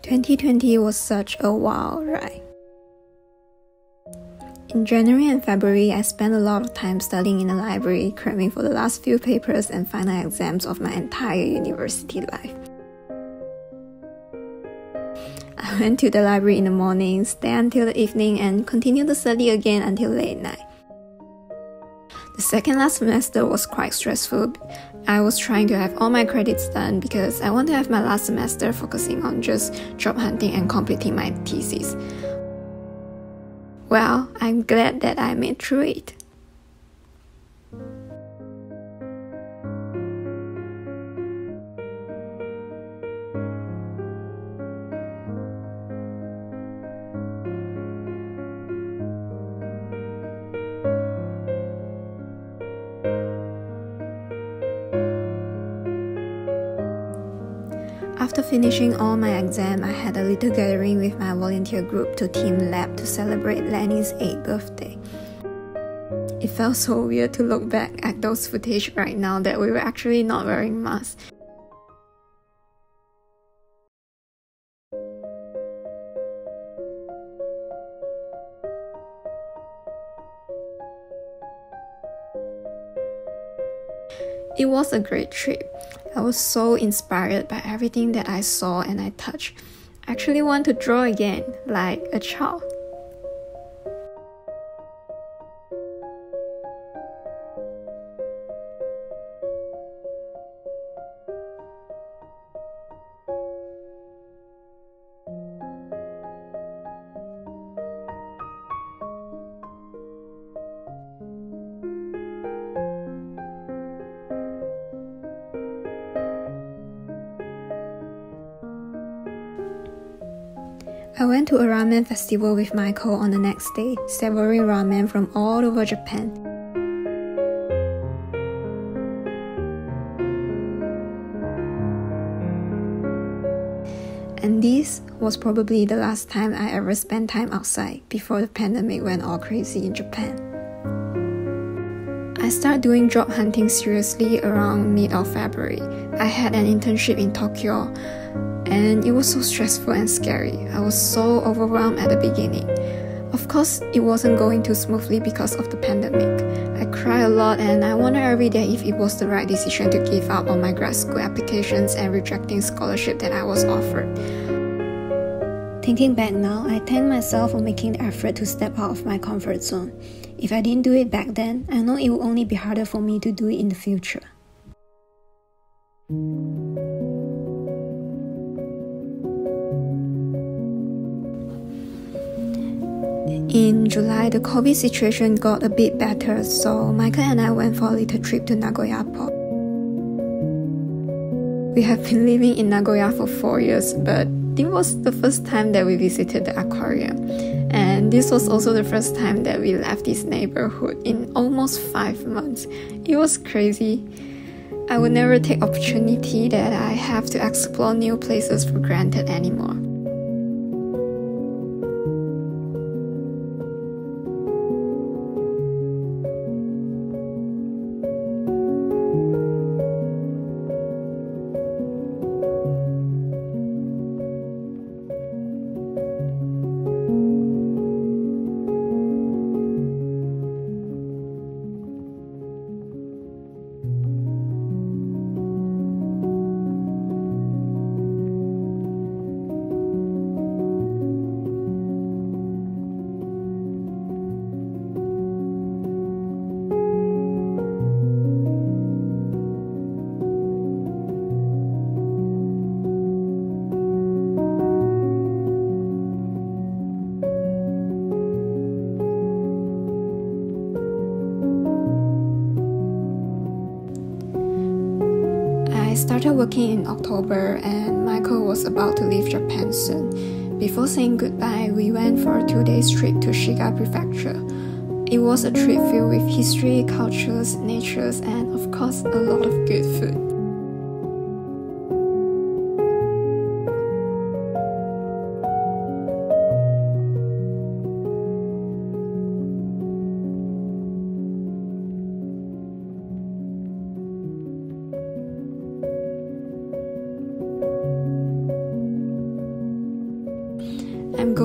2020 was such a wild ride. In January and February, I spent a lot of time studying in the library, cramming for the last few papers and final exams of my entire university life. I went to the library in the morning, stayed until the evening, and continued to study again until late night. The second last semester was quite stressful. I was trying to have all my credits done because I want to have my last semester focusing on just job hunting and completing my thesis. Well, I'm glad that I made through it. After finishing all my exam, I had a little gathering with my volunteer group to Team Lab to celebrate Lenny's 8th birthday. It felt so weird to look back at those footage right now that we were actually not wearing masks. It was a great trip. I was so inspired by everything that I saw and I touched. I actually want to draw again, like a child. I went to a ramen festival with Michael on the next day, savoring ramen from all over Japan. And this was probably the last time I ever spent time outside before the pandemic went all crazy in Japan. I started doing job hunting seriously around mid of February. I had an internship in Tokyo, and it was so stressful and scary. I was so overwhelmed at the beginning. Of course, it wasn't going too smoothly because of the pandemic. I cried a lot and I wondered every day if it was the right decision to give up on my grad school applications and rejecting scholarship that I was offered. Thinking back now, I thank myself for making the effort to step out of my comfort zone. If I didn't do it back then, I know it will only be harder for me to do it in the future. In July, the COVID situation got a bit better, so Michael and I went for a little trip to Nagoya port. We have been living in Nagoya for 4 years, but this was the first time that we visited the aquarium. And this was also the first time that we left this neighborhood in almost 5 months. It was crazy. I would never take opportunity that I have to explore new places for granted anymore. I started working in October and Michael was about to leave Japan soon. Before saying goodbye, we went for a 2-day trip to Shiga Prefecture. It was a trip filled with history, cultures, natures, and of course a lot of good food.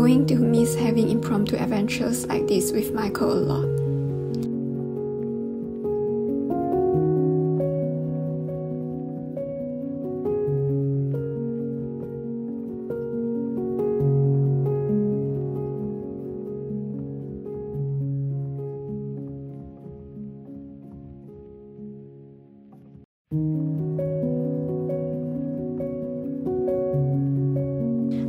going to miss having impromptu adventures like this with Michael a lot.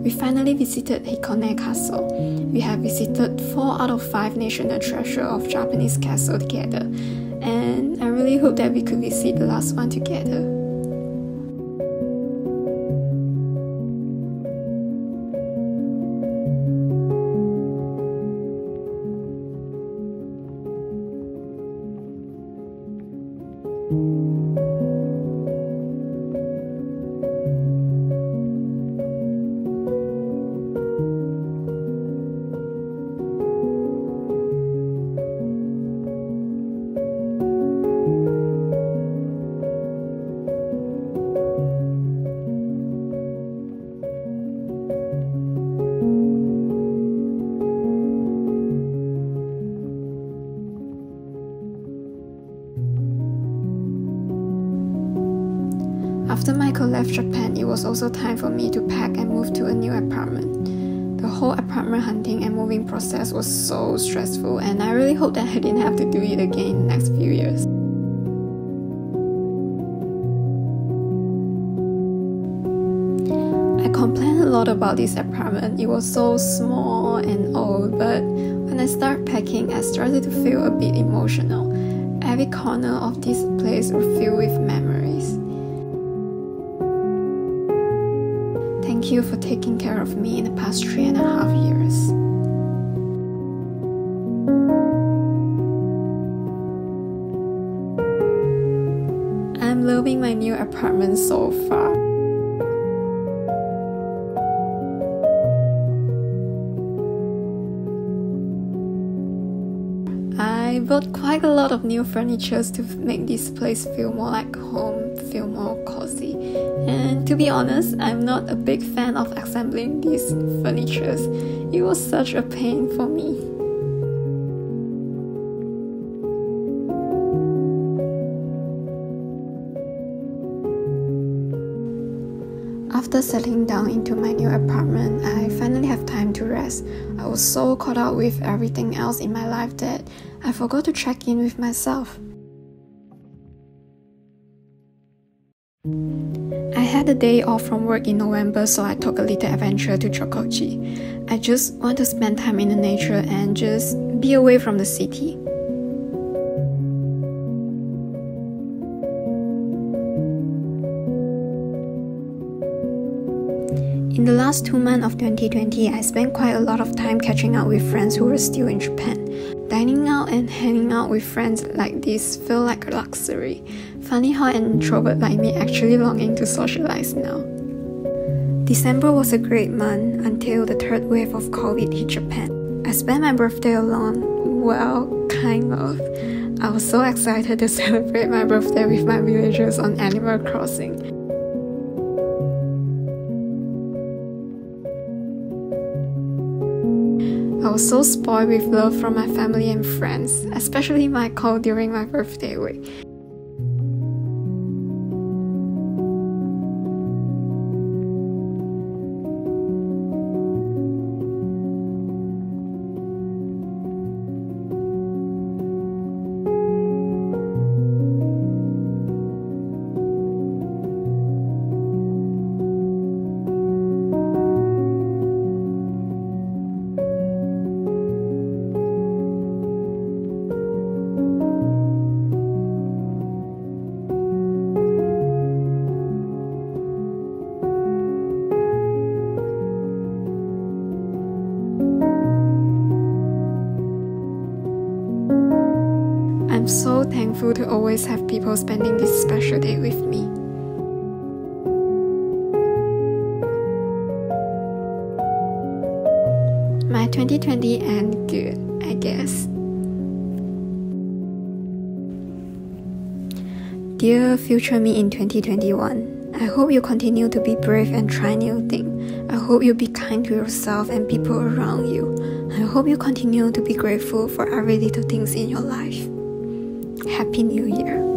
We finally visited Hikone Castle. We have visited 4 out of 5 national treasures of Japanese castle together, and I really hope that we could visit the last one together. After Michael left Japan, it was also time for me to pack and move to a new apartment. The whole apartment hunting and moving process was so stressful, and I really hope that I didn't have to do it again in the next few years. I complained a lot about this apartment. It was so small and old, but when I started packing, I started to feel a bit emotional. Every corner of this place was filled with memories. Thank you for taking care of me in the past 3.5 years. I'm loving my new apartment so far. I bought quite a lot of new furniture to make this place feel more like home, feel more cozy. And to be honest, I'm not a big fan of assembling these furniture. It was such a pain for me. After settling down into my new apartment, I finally have time to rest. I was so caught up with everything else in my life that I forgot to check in with myself. I had a day off from work in November, so I took a little adventure to Chokoji. I just want to spend time in the nature and just be away from the city. In the last 2 months of 2020, I spent quite a lot of time catching up with friends who were still in Japan. Dining out and hanging out with friends like this feel like a luxury. Funny how an introvert like me actually longing to socialize now. December was a great month until the 3rd wave of COVID hit Japan. I spent my birthday alone. Well, kind of. I was so excited to celebrate my birthday with my villagers on Animal Crossing. I was so spoiled with love from my family and friends, especially Michael during my birthday week. I'm so thankful to always have people spending this special day with me. My 2020 ended good, I guess. Dear future me in 2021, I hope you continue to be brave and try new things. I hope you be kind to yourself and people around you. I hope you continue to be grateful for every little things in your life. Happy New Year.